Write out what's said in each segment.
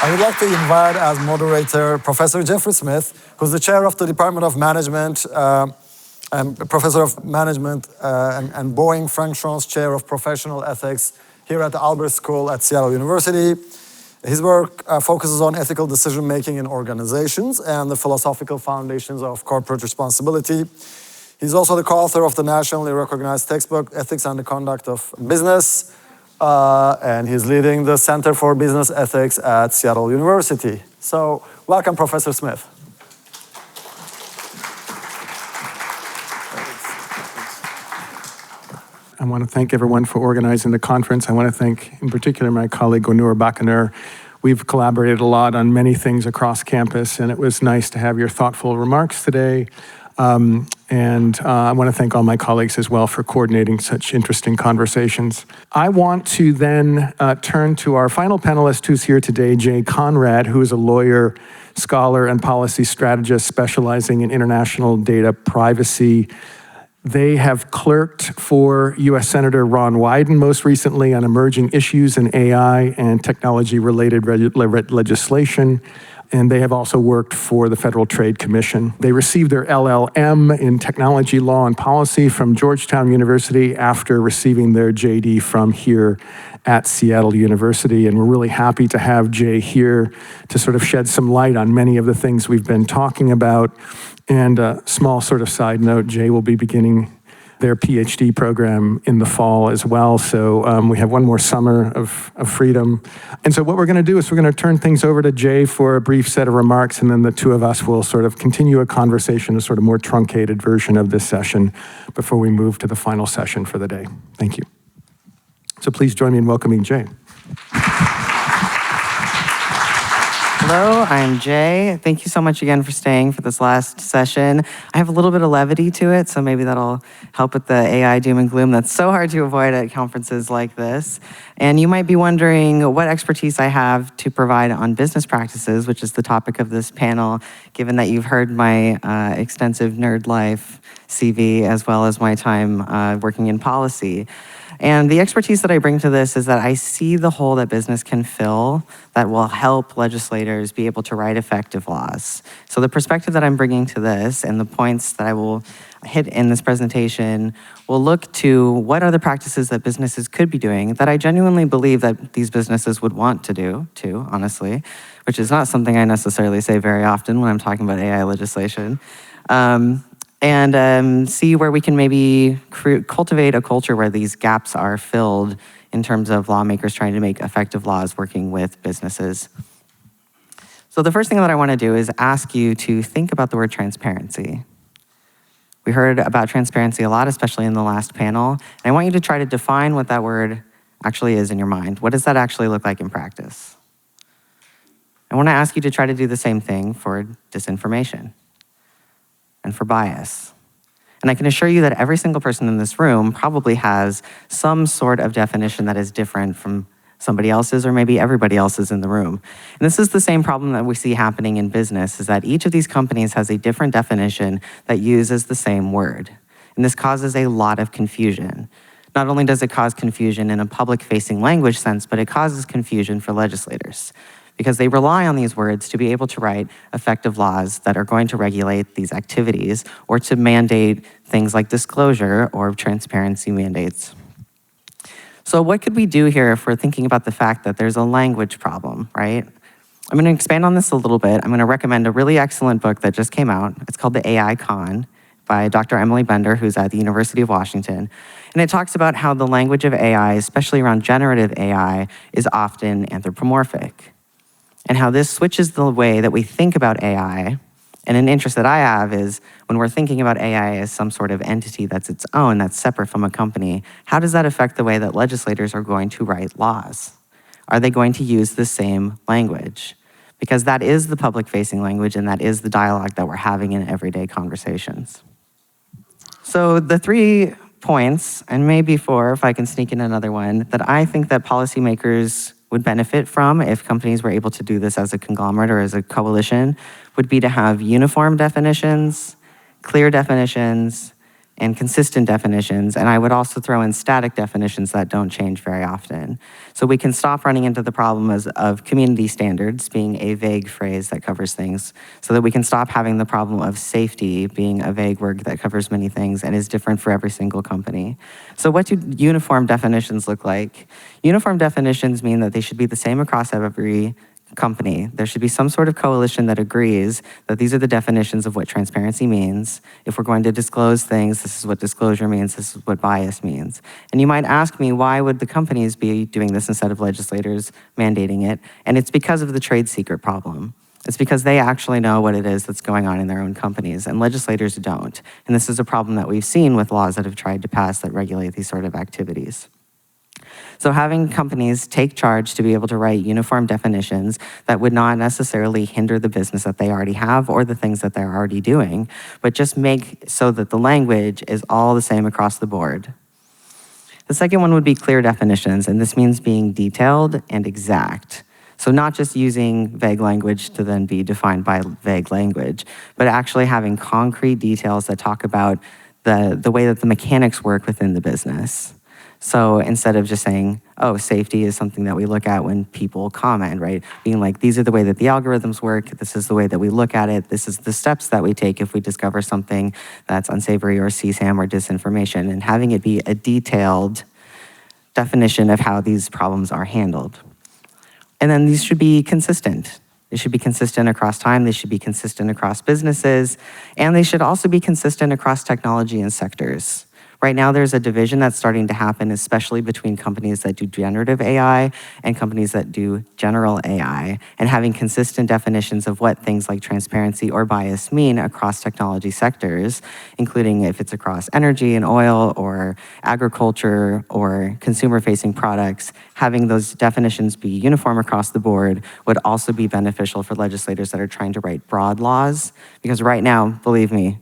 I would like to invite as moderator Professor Jeffery Smith, who's the chair of the Department of Management and professor of management and Boeing Frank Schron's chair of professional ethics here at the Albert School at Seattle University. His work focuses on ethical decision-making in organizations and the philosophical foundations of corporate responsibility. He's also the co-author of the nationally recognized textbook, Ethics and the Conduct of Business, and he's leading the Center for Business Ethics at Seattle University. So, welcome, Professor Smith. I want to thank everyone for organizing the conference. I want to thank, in particular, my colleague, Onur Bakanur. We've collaborated a lot on many things across campus, and it was nice to have your thoughtful remarks today. I want to thank all my colleagues as well for coordinating such interesting conversations. I want to then turn to our final panelist who's here today, Jay Conrad, who is a lawyer, scholar, and policy strategist specializing in international data privacy. They have clerked for U.S. Senator Ron Wyden most recently on emerging issues in AI and technology-related legislation. And they have also worked for the Federal Trade Commission. They received their LLM in technology law and policy from Georgetown University after receiving their JD from here at Seattle University. And we're really happy to have Jay here to sort of shed some light on many of the things we've been talking about. And a small sort of side note, Jay will be beginning their PhD program in the fall as well. So we have one more summer of freedom. And so what we're gonna do is we're gonna turn things over to Jay for a brief set of remarks, and then the two of us will sort of continue a conversation, a sort of more truncated version of this session before we move to the final session for the day. Thank you. So please join me in welcoming Jay. Hello, I'm Jay. Thank you so much again for staying for this last session. I have a little bit of levity to it, so maybe that'll help with the AI doom and gloom that's so hard to avoid at conferences like this. And you might be wondering what expertise I have to provide on business practices, which is the topic of this panel, given that you've heard my extensive nerd life CV, as well as my time working in policy. And the expertise that I bring to this is that I see the hole that business can fill that will help legislators be able to write effective laws. So the perspective that I'm bringing to this and the points that I will hit in this presentation will look to what are the practices that businesses could be doing that I genuinely believe that these businesses would want to do too, honestly, which is not something I necessarily say very often when I'm talking about AI legislation. And see where we can maybe cultivate a culture where these gaps are filled in terms of lawmakers trying to make effective laws working with businesses. So the first thing that I want to do is ask you to think about the word transparency. We heard about transparency a lot, especially in the last panel, and I want you to try to define what that word actually is in your mind. What does that actually look like in practice? I want to ask you to try to do the same thing for disinformation and for bias. And I can assure you that every single person in this room probably has some sort of definition that is different from somebody else's or maybe everybody else's in the room. And this is the same problem that we see happening in business, is that each of these companies has a different definition that uses the same word. And this causes a lot of confusion. Not only does it cause confusion in a public-facing language sense, but it causes confusion for legislators, because they rely on these words to be able to write effective laws that are going to regulate these activities or to mandate things like disclosure or transparency mandates. So what could we do here if we're thinking about the fact that there's a language problem, right? I'm going to expand on this a little bit. I'm going to recommend a really excellent book that just came out. It's called The AI Con by Dr. Emily Bender, who's at the University of Washington. And it talks about how the language of AI, especially around generative AI, is often anthropomorphic, and how this switches the way that we think about AI. And an interest that I have is when we're thinking about AI as some sort of entity that's its own, that's separate from a company, how does that affect the way that legislators are going to write laws? Are they going to use the same language? Because that is the public-facing language, and that is the dialogue that we're having in everyday conversations. So the 3 points, and maybe 4 if I can sneak in another one, that I think that policymakers would benefit from if companies were able to do this as a conglomerate or as a coalition would be to have uniform definitions, clear definitions, and consistent definitions, and I would also throw in static definitions that don't change very often. So we can stop running into the problem of community standards being a vague phrase that covers things, so that we can stop having the problem of safety being a vague word that covers many things and is different for every single company. So what do uniform definitions look like? Uniform definitions mean that they should be the same across every company. There should be some sort of coalition that agrees that these are the definitions of what transparency means. If we're going to disclose things, this is what disclosure means, this is what bias means. And you might ask me, why would the companies be doing this instead of legislators mandating it? And it's because of the trade secret problem. It's because they actually know what it is that's going on in their own companies, and legislators don't. And this is a problem that we've seen with laws that have tried to pass that regulate these sort of activities. So having companies take charge to be able to write uniform definitions that would not necessarily hinder the business that they already have or the things that they're already doing, but just make so that the language is all the same across the board. The second one would be clear definitions, and this means being detailed and exact. So not just using vague language to then be defined by vague language, but actually having concrete details that talk about the way that the mechanics work within the business. So instead of just saying, oh, safety is something that we look at when people comment, right? Being like, these are the way that the algorithms work, this is the way that we look at it, this is the steps that we take if we discover something that's unsavory or CSAM or disinformation, and having it be a detailed definition of how these problems are handled. And then these should be consistent. They should be consistent across time, they should be consistent across businesses, and they should also be consistent across technology and sectors. Right now, there's a division that's starting to happen, especially between companies that do generative AI and companies that do general AI, and having consistent definitions of what things like transparency or bias mean across technology sectors, including if it's across energy and oil or agriculture or consumer-facing products. Having those definitions be uniform across the board would also be beneficial for legislators that are trying to write broad laws, because right now, believe me,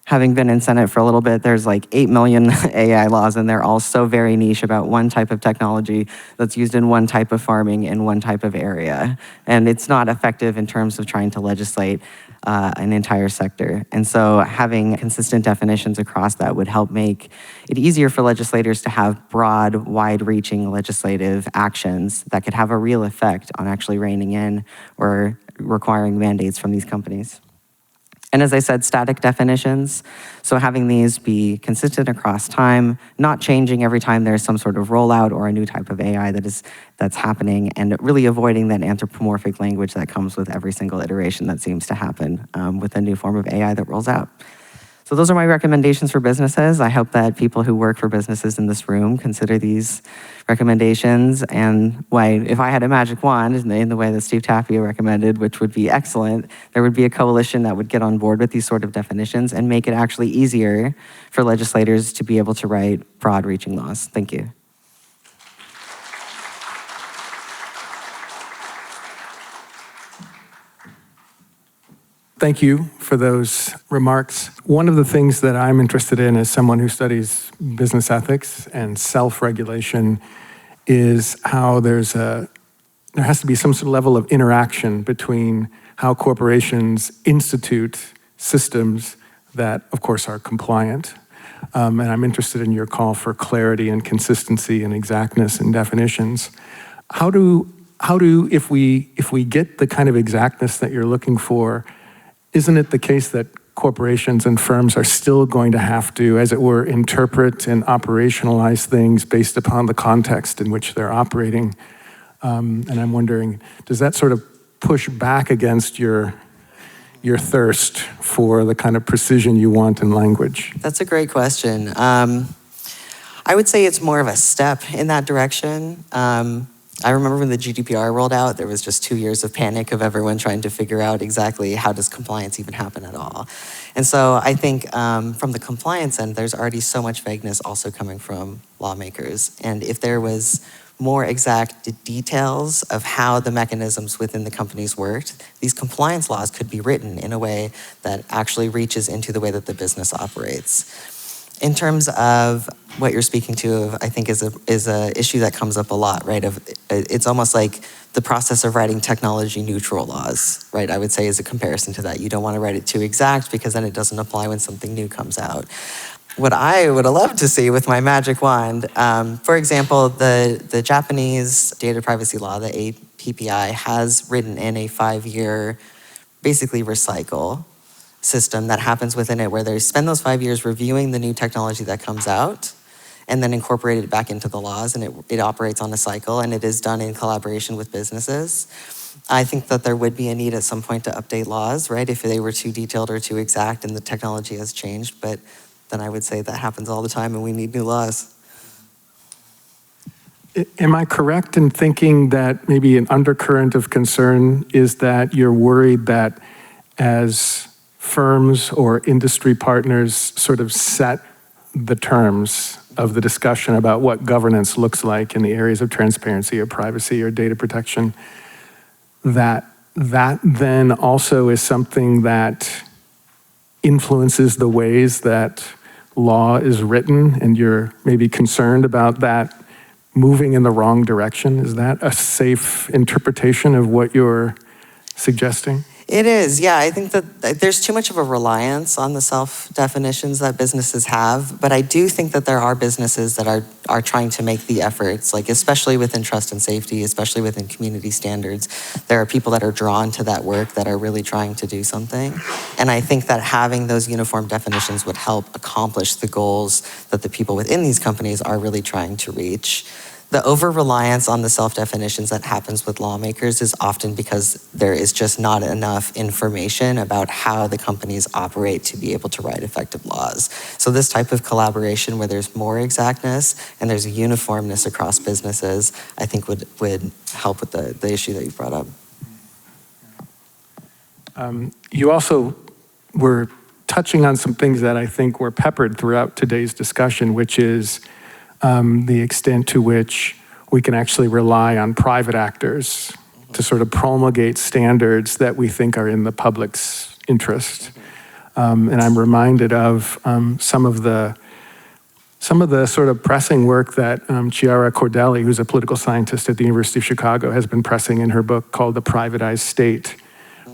having been in Senate for a little bit, there's like 8 million AI laws, and they're all so very niche about one type of technology that's used in one type of farming in one type of area. And it's not effective in terms of trying to legislate an entire sector. And so having consistent definitions across that would help make it easier for legislators to have broad, wide-reaching legislative actions that could have a real effect on actually reining in or requiring mandates from these companies. And as I said, static definitions, so having these be consistent across time, not changing every time there's some sort of rollout or a new type of AI that's happening, and really avoiding that anthropomorphic language that comes with every single iteration that seems to happen with a new form of AI that rolls out. So those are my recommendations for businesses. I hope that people who work for businesses in this room consider these recommendations. And if I had a magic wand in the way that Steve Tapia recommended, which would be excellent, there would be a coalition that would get on board with these sort of definitions and make it actually easier for legislators to be able to write broad-reaching laws. Thank you. Thank you for those remarks. One of the things that I'm interested in as someone who studies business ethics and self-regulation is how there has to be some sort of level of interaction between how corporations institute systems that, of course, are compliant. And I'm interested in your call for clarity and consistency and exactness in definitions. How do if we get the kind of exactness that you're looking for, isn't it the case that corporations and firms are still going to have to, as it were, interpret and operationalize things based upon the context in which they're operating? And I'm wondering, does that sort of push back against your thirst for the kind of precision you want in language? That's a great question. I would say it's more of a step in that direction. I remember when the GDPR rolled out, there was just 2 years of panic of everyone trying to figure out exactly how does compliance even happen at all. And so I think from the compliance end, there's already so much vagueness also coming from lawmakers. And if there was more exact details of how the mechanisms within the companies worked, these compliance laws could be written in a way that actually reaches into the way that the business operates. In terms of what you're speaking to, I think is a issue that comes up a lot, right? It's almost like the process of writing technology neutral laws, right? I would say is a comparison to that. You don't want to write it too exact because then it doesn't apply when something new comes out. what I would have loved to see with my magic wand. For example, the Japanese data privacy law, the APPI, has written in a 5-year, basically recycle system that happens within it, where they spend those 5 years reviewing the new technology that comes out and then incorporate it back into the laws, and it operates on a cycle, and it is done in collaboration with businesses. I think that there would be a need at some point to update laws, right, if they were too detailed or too exact and the technology has changed, but then I would say that happens all the time and we need new laws. Am I correct in thinking that maybe an undercurrent of concern is that you're worried that as firms or industry partners sort of set the terms of the discussion about what governance looks like in the areas of transparency or privacy or data protection, that then also is something that influences the ways that law is written, and you're maybe concerned about that moving in the wrong direction? Is that a safe interpretation of what you're suggesting? It is, yeah. I think that there's too much of a reliance on the self-definitions that businesses have, but I do think that there are businesses that are trying to make the efforts, like especially within trust and safety, especially within community standards. There are people that are drawn to that work that are really trying to do something. And I think that having those uniform definitions would help accomplish the goals that the people within these companies are really trying to reach. The over-reliance on the self-definitions that happens with lawmakers is often because there is just not enough information about how the companies operate to be able to write effective laws. So this type of collaboration where there's more exactness and there's a uniformness across businesses, I think would help with the issue that you brought up. You also were touching on some things that I think were peppered throughout today's discussion, which is the extent to which we can actually rely on private actors to sort of promulgate standards that we think are in the public's interest. And I'm reminded of some of the sort of pressing work that Chiara Cordelli, who's a political scientist at the University of Chicago, has been pressing in her book called The Privatized State,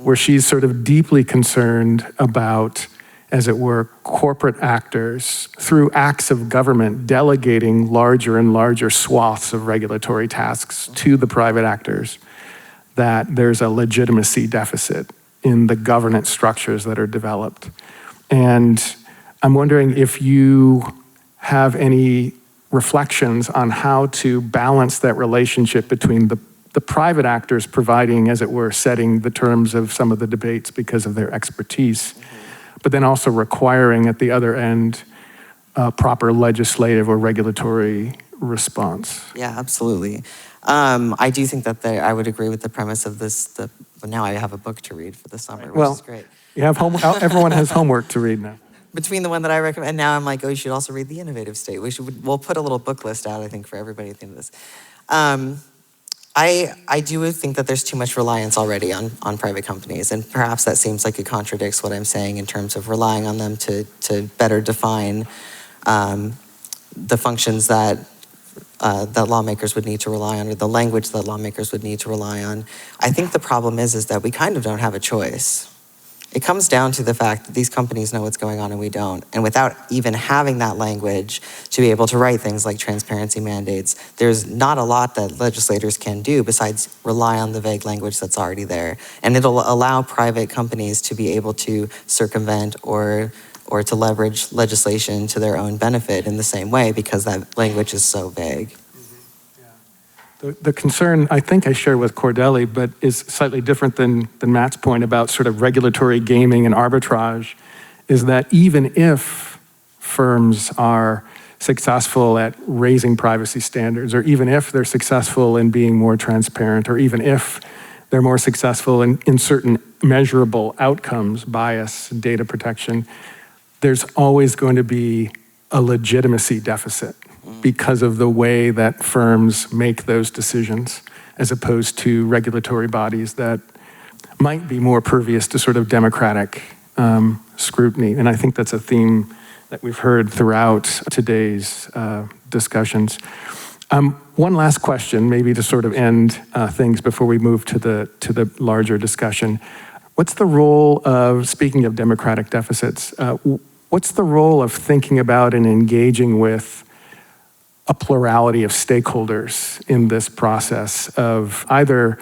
where she's sort of deeply concerned about, as it were, corporate actors, through acts of government, delegating larger and larger swaths of regulatory tasks to the private actors, that there's a legitimacy deficit in the governance structures that are developed. And I'm wondering if you have any reflections on how to balance that relationship between the private actors providing, as it were, setting the terms of some of the debates because of their expertise, but then also requiring at the other end proper legislative or regulatory response. Yeah, absolutely. I do think that I would agree with the premise of this. Now I have a book to read for the summer, which is great. You have everyone has homework to read now. Between the one that I recommend, and now I'm like, oh, you should also read The Innovative State. We'll put a little book list out, I think, for everybody at the end of this. I do think that there's too much reliance already on private companies, and perhaps that seems like it contradicts what I'm saying in terms of relying on them to better define the functions that lawmakers would need to rely on, or the language that lawmakers would need to rely on. I think the problem is that we kind of don't have a choice. It comes down to the fact that these companies know what's going on and we don't. And without even having that language to be able to write things like transparency mandates, there's not a lot that legislators can do besides rely on the vague language that's already there. And it'll allow private companies to be able to circumvent or to leverage legislation to their own benefit in the same way because that language is so vague. The concern I think I share with Cordelli, but is slightly different than Matt's point about sort of regulatory gaming and arbitrage, is that even if firms are successful at raising privacy standards, or even if they're successful in being more transparent, or even if they're more successful in certain measurable outcomes, bias, data protection, there's always going to be a legitimacy deficit because of the way that firms make those decisions, as opposed to regulatory bodies that might be more pervious to sort of democratic scrutiny. And I think that's a theme that we've heard throughout today's discussions. One last question, maybe to sort of end things before we move to the larger discussion. What's the role of, speaking of democratic deficits, what's the role of thinking about and engaging with a plurality of stakeholders in this process of either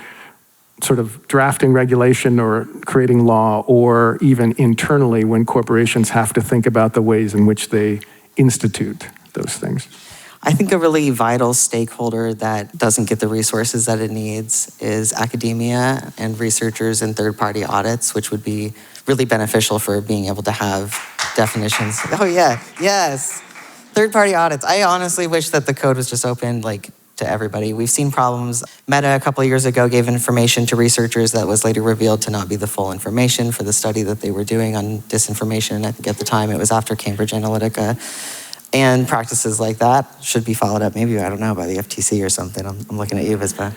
sort of drafting regulation or creating law, or even internally when corporations have to think about the ways in which they institute those things? I think a really vital stakeholder that doesn't get the resources that it needs is academia and researchers and third-party audits, which would be really beneficial for being able to have definitions. Oh yeah, yes. Third-party audits. I honestly wish that the code was just open to everybody. We've seen problems. Meta a couple of years ago gave information to researchers that was later revealed to not be the full information for the study that they were doing on disinformation. I think at the time it was after Cambridge Analytica. And practices like that should be followed up, maybe, I don't know, by the FTC or something. I'm looking at you, Vispa.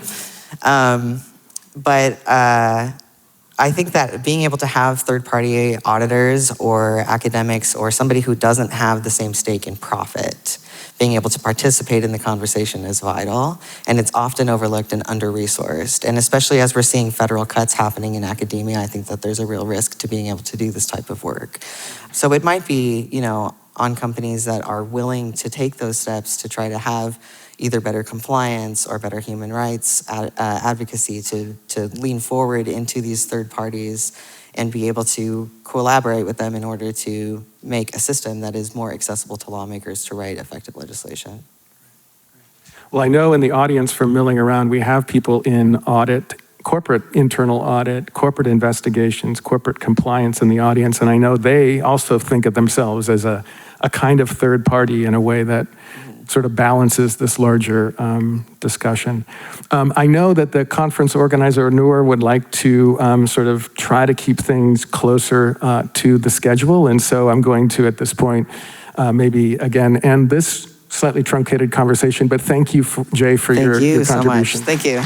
But I think that being able to have third-party auditors or academics or somebody who doesn't have the same stake in profit, being able to participate in the conversation is vital, and it's often overlooked and under-resourced. And especially as we're seeing federal cuts happening in academia, I think that there's a real risk to being able to do this type of work. So it might be, on companies that are willing to take those steps to try to have either better compliance or better human rights advocacy to lean forward into these third parties and be able to collaborate with them in order to make a system that is more accessible to lawmakers to write effective legislation. Well, I know in the audience from Milling Around, we have people in audit, corporate internal audit, corporate investigations, corporate compliance in the audience, and I know they also think of themselves as a kind of third party in a way that sort of balances this larger discussion. I know that the conference organizer, Noor, would like to sort of try to keep things closer to the schedule, and so I'm going to, at this point, maybe again end this slightly truncated conversation, but thank you, Jay, for your contribution. Thank you so much. Thank you.